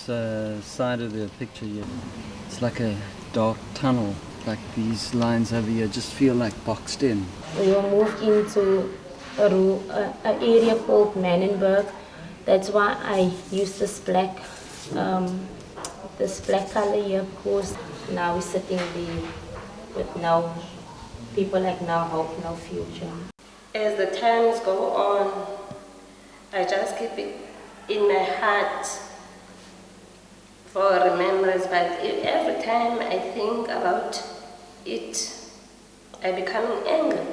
this side of the picture here, it's like a dark tunnel. Like these lines over here just feel like boxed in. We were moved into an area called Manenberg. That's why I use this black color here, because now we're sitting there with now people like now hope, no future. As the times go on, I just keep it in my heart for remembrance, but every time I think about it, I become angry.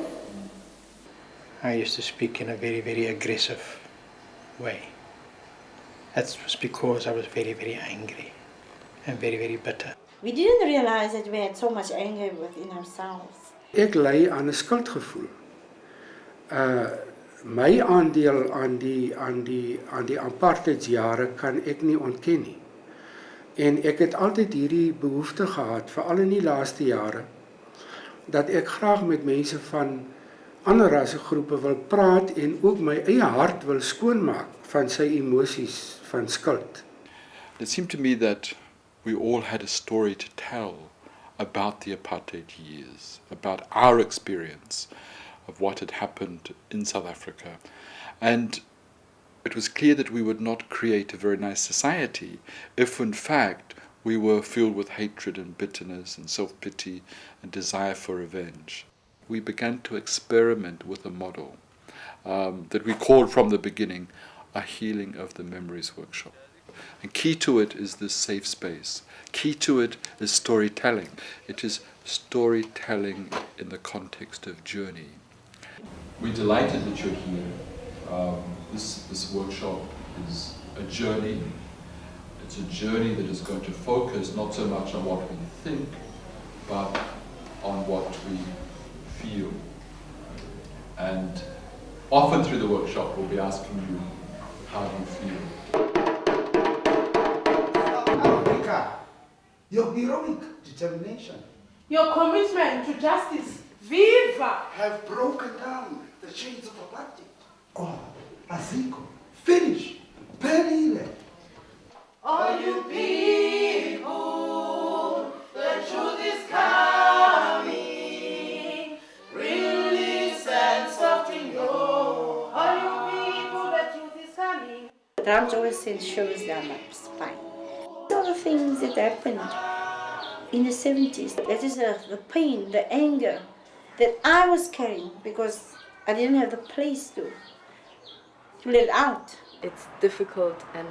I used to speak in a very, very aggressive way. That was because I was very, very angry and very, very bitter. We didn't realize that we had so much anger within ourselves. Ek ly aan 'n skuldgevoel. My aandeel aan die apartheidsjare kan ek nie ontken nie. En ek het altyd hierdie behoefte gehad, veral in die laaste jare, dat ek graag met mense van ander rassegroepe wil praat en ook my eie hart wil skoonmaak van sy emosies van skuld. It seemed to me that we all had a story to tell about the apartheid years, about our experience of what had happened in South Africa. And it was clear that we would not create a very nice society if, in fact, we were filled with hatred and bitterness and self-pity and desire for revenge. We began to experiment with a model that we called from the beginning a healing of the memories workshop. And key to it is this safe space. Key to it is storytelling. It is storytelling in the context of journey. We're delighted that you're here. This workshop is a journey. It's a journey that is going to focus not so much on what we think, but on what we feel. And often through the workshop we'll be asking you, how do you feel? Africa, your heroic determination, your commitment to justice, viva, have broken down the chains of apartheid. Oh, Aziko, finish, Perile. All you people, the truth is coming. Release and soften your. All you people, the truth is coming. The drums always send shivers down my spine. All the things that happened in the 70s, that is the pain, the anger that I was carrying because I didn't have the place to let it out. It's difficult and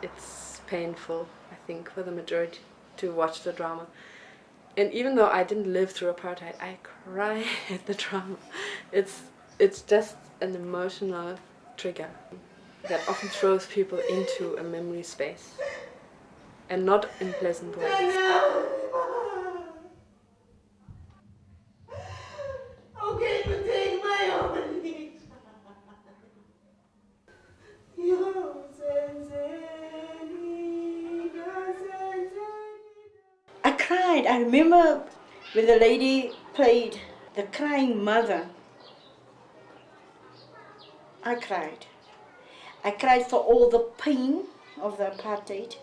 it's painful, I think, for the majority to watch the drama. And even though I didn't live through apartheid, I cry at the drama. It's just an emotional trigger that often throws people into a memory space, and not in pleasant ways. Okay, to take my own. I cried. I remember when the lady played the crying mother. I cried. I cried for all the pain of the apartheid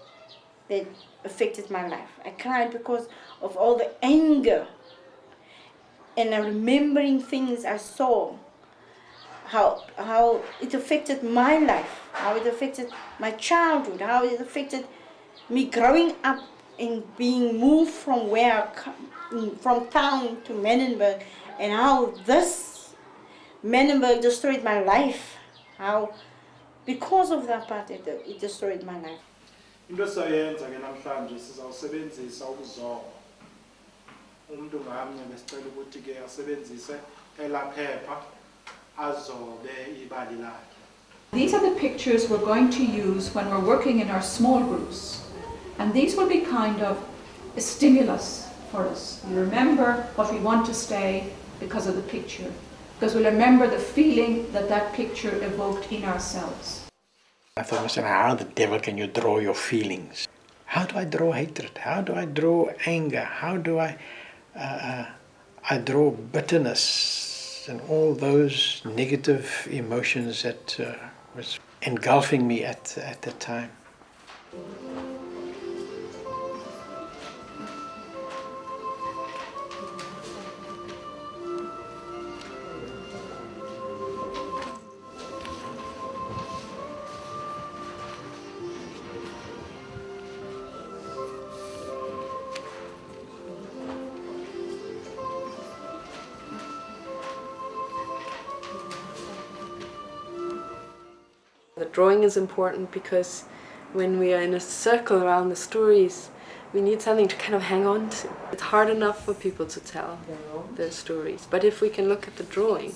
that affected my life. I cried because of all the anger and remembering things I saw, how it affected my life, how it affected my childhood, how it affected me growing up and being moved from from town to Manenberg, and how this Manenberg destroyed my life, how because of the apartheid it destroyed my life. Into sayenza ke namhlanje sizawusebenzisa ukuzonga. Umuntu ngamnye besicela ukuthi ke asebenzise elaphepha azobe ibali lakhe. These are the pictures we're going to use when we're working in our small groups. And these will be kind of a stimulus for us. We remember what we want to stay because of the picture. Because we'll remember the feeling that that picture evoked in ourselves. I thought, how the devil can you draw your feelings? How do I draw hatred? How do I draw anger? How do I draw bitterness and all those negative emotions that was engulfing me at the time? The drawing is important because when we are in a circle around the stories, we need something to kind of hang on to. It's hard enough for people to tell their stories, but if we can look at the drawing,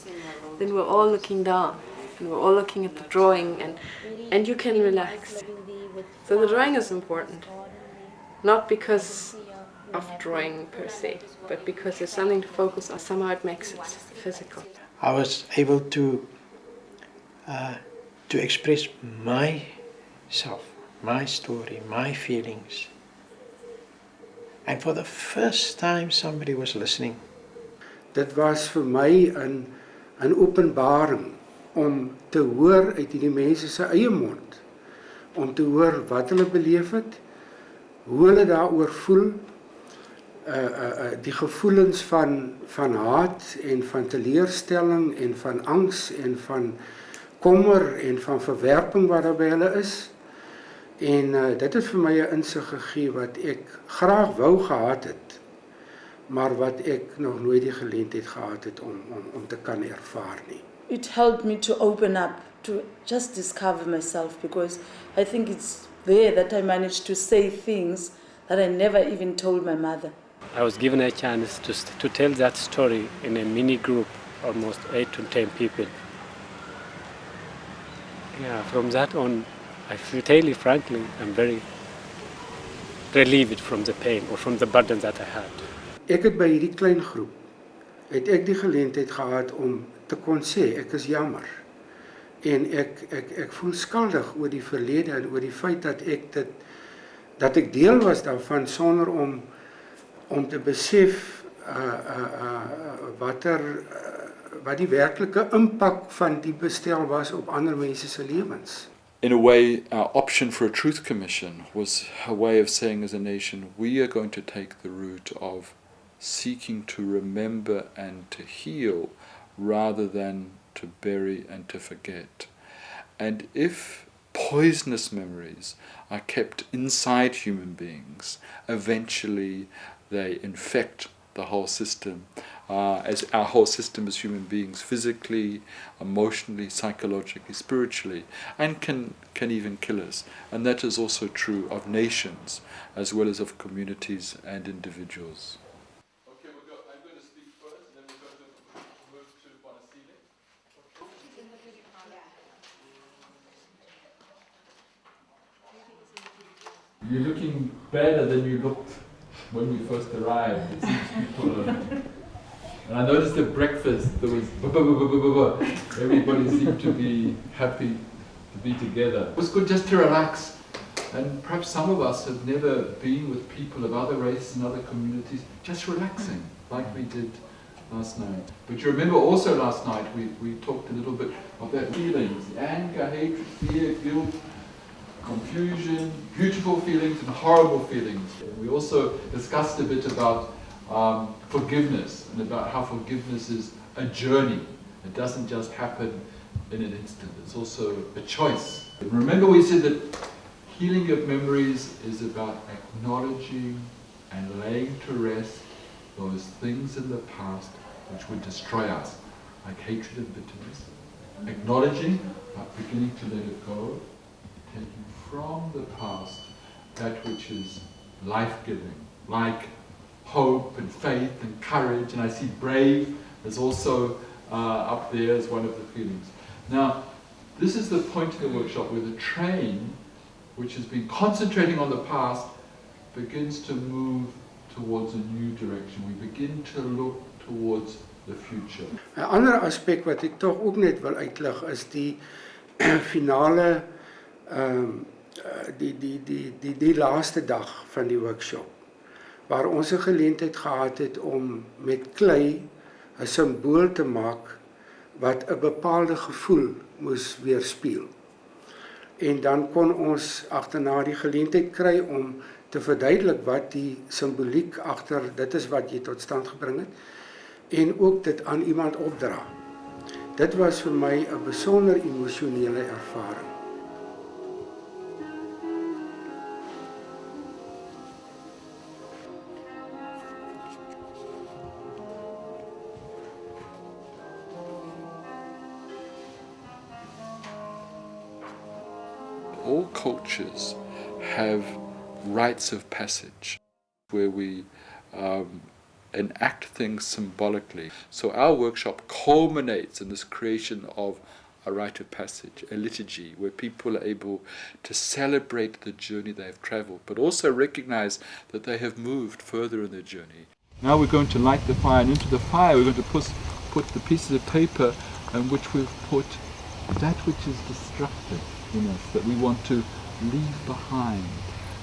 then we're all looking down and we're all looking at the drawing, and you can relax. So the drawing is important, not because of drawing per se, but because there's something to focus on. Somehow it makes it physical. I was able to express myself, my story, my feelings. And for the first time somebody was listening. Dit was vir my 'n openbaring om te hoor uit hierdie mense se eie mond, om te hoor wat hulle beleef het, hoe hulle daaroor voel, die gevoelens van haat en van teleurstelling en van angs en van kommer en van verwerping wat daar by hulle is. En dit het vir my 'n insig gegee wat ek graag wou gehad het, maar wat ek nog nooit die geleentheid gehad het om te kan ervaar nie. It helped me to open up, to just discover myself, because I think it's there that I managed to say things that I never even told my mother. I was given a chance to tell that story in a mini group, almost 8 to 10 people. Yeah, from that on, I feel, tell you frankly, I'm very relieved from the pain or from the burden that I had. Ek het by hierdie klein groep, het ek die geleentheid gehad om te kon sê, ek is jammer. En ek voel skuldig oor die verlede en oor die feit dat ek deel was daarvan sonder om te besef wat die werklike impak van die bestel was op ander mense se lewens. In a way, our option for a truth commission was a way of saying as a nation, we are going to take the route of seeking to remember and to heal rather than to bury and to forget. And if poisonous memories are kept inside human beings, eventually they infect the whole system, as our whole system as human beings, physically, emotionally, psychologically, spiritually, and can even kill us. And that is also true of nations as well as of communities and individuals. Okay, I'm going to speak first, and then we're going to move to Bonasile. You're looking better than you looked when we first arrived. It seems people and I noticed at breakfast there was everybody seemed to be happy to be together. It was good just to relax, and perhaps some of us have never been with people of other races and other communities, just relaxing like we did last night. But you remember also last night we talked a little bit of that feelings, anger, hatred, fear, guilt, confusion, beautiful feelings and horrible feelings. We also discussed a bit about forgiveness and about how forgiveness is a journey. It doesn't just happen in an instant. It's also a choice. And remember we said that healing of memories is about acknowledging and laying to rest those things in the past which would destroy us, like hatred and bitterness. Acknowledging, but beginning to let it go, taking from the past that which is life-giving, like hope and faith and courage, and I see brave is also up there as one of the feelings. Now, this is the point of the workshop where the train, which has been concentrating on the past, begins to move towards a new direction. We begin to look towards the future. 'n ander aspek wat ek tog ook net wil uitlig is die finale die laaste dag van die workshop, waar ons 'n geleentheid gehad het om met klei 'n simbool te maak wat 'n bepaalde gevoel moes weerspieël. En dan kon ons agterna die geleentheid kry om te verduidelik wat die simboliek agter dit is wat jy tot stand gebring het, en ook dit aan iemand opdra. Dit was vir my 'n besonder emosionele ervaring. all cultures have rites of passage where we enact things symbolically. So our workshop culminates in this creation of a rite of passage, a liturgy, where people are able to celebrate the journey they have travelled, but also recognize that they have moved further in their journey. Now we're going to light the fire, and into the fire we're going to put the pieces of paper in which we've put that which is destructive in us, that we want to leave behind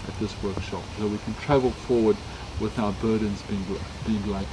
at this workshop, so we can travel forward with our burdens being lighter.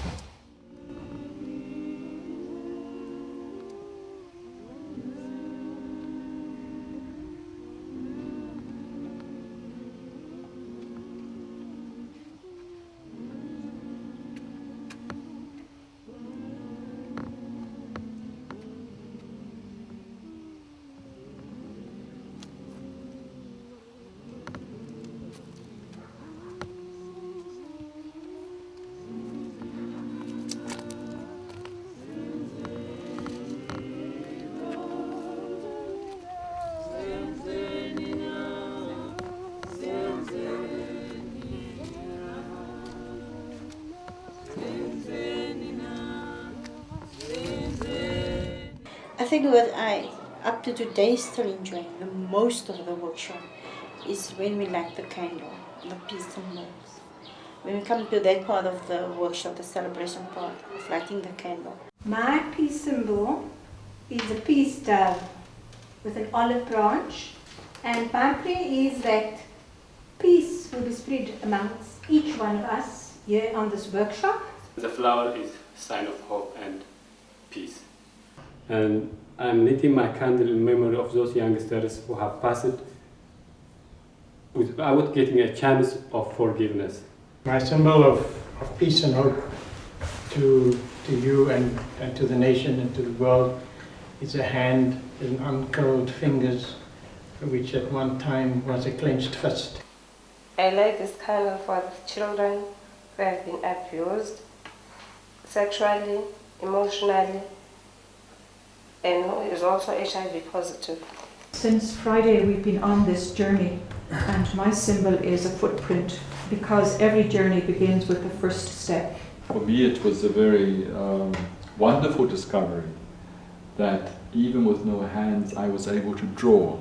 I think what I, up to today, still enjoying the most of the workshop is when we light the candle, the peace symbols. When we come to that part of the workshop, the celebration part of lighting the candle. My peace symbol is a peace dove with an olive branch, and my prayer is that peace will be spread amongst each one of us here on this workshop. The flower is a sign of hope and peace. And I'm lighting my candle in memory of those youngsters who have passed without getting a chance of forgiveness. My symbol of peace and hope to you and to the nation and to the world is a hand with uncurled fingers, which at one time was a clenched fist. I light this candle for the children who have been abused sexually, emotionally, and who is also HIV positive. Since Friday we've been on this journey, and my symbol is a footprint, because every journey begins with the first step. For me it was a very wonderful discovery that even with no hands I was able to draw.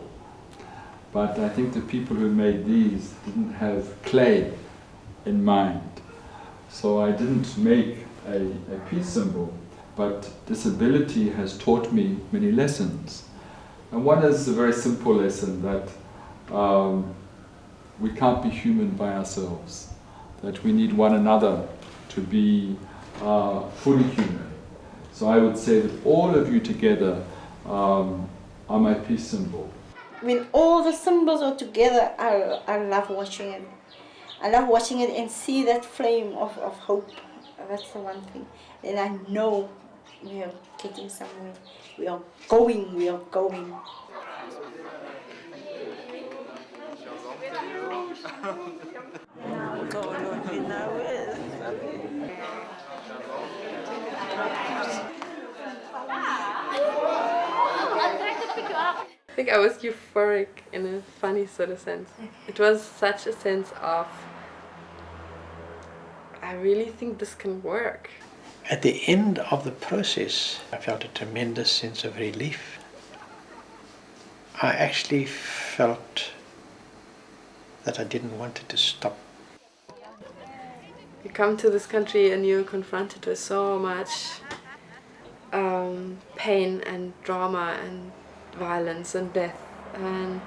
But I think the people who made these didn't have clay in mind. So I didn't make a peace symbol, but disability has taught me many lessons. And one is a very simple lesson that we can't be human by ourselves, that we need one another to be fully human. So I would say that all of you together are my peace symbol. When all the symbols are together, I love watching it. I love watching it and see that flame of hope. That's the one thing. And I know we are getting somewhere. We are going. I think I was euphoric in a funny sort of sense. It was such a sense of, I really think this can work. At the end of the process, I felt a tremendous sense of relief. I actually felt that I didn't want it to stop. You come to this country and you're confronted with so much pain and drama and violence and death, and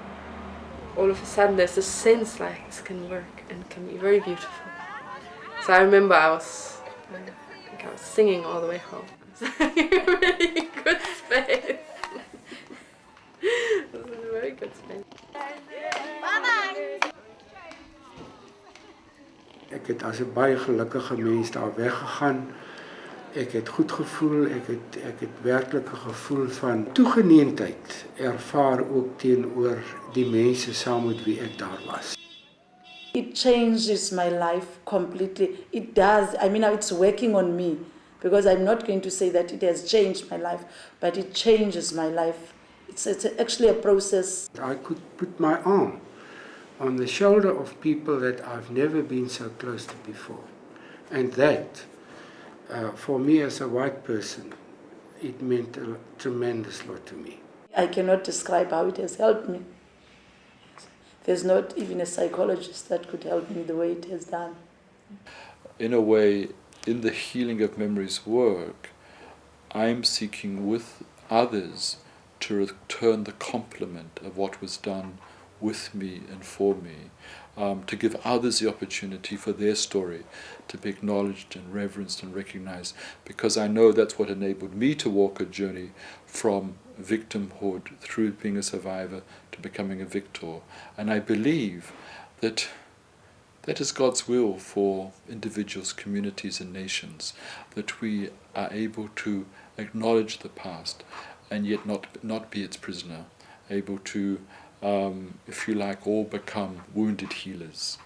all of a sudden there's a sense like this can work and can be very beautiful. So I remember I was singing all the way home. It was in a really good space. It was in a very good space. Ek het as 'n baie gelukkige mens daar weggegaan. Ek het goed gevoel, ek het werklik 'n gevoel van toegeneentheid ervaar ook teenoor die mense saam met wie ek daar was. It changes my life completely. It does. I mean, it's working on me, because I'm not going to say that it has changed my life, but it changes my life It's actually a process. I could put my arm on the shoulder of people that I've never been so close to before. And that, for me as a white person, it meant a tremendous lot to me. I cannot describe how it has helped me. There's not even a psychologist that could help me the way it has done. In a way, in the Healing of Memories work, I'm seeking with others to return the compliment of what was done with me and for me, to give others the opportunity for their story to be acknowledged and reverenced and recognized, because I know that's what enabled me to walk a journey from victimhood through being a survivor to becoming a victor. And I believe that that is God's will for individuals, communities and nations, that we are able to acknowledge the past and yet not be its prisoner, able to, if you like, all become wounded healers.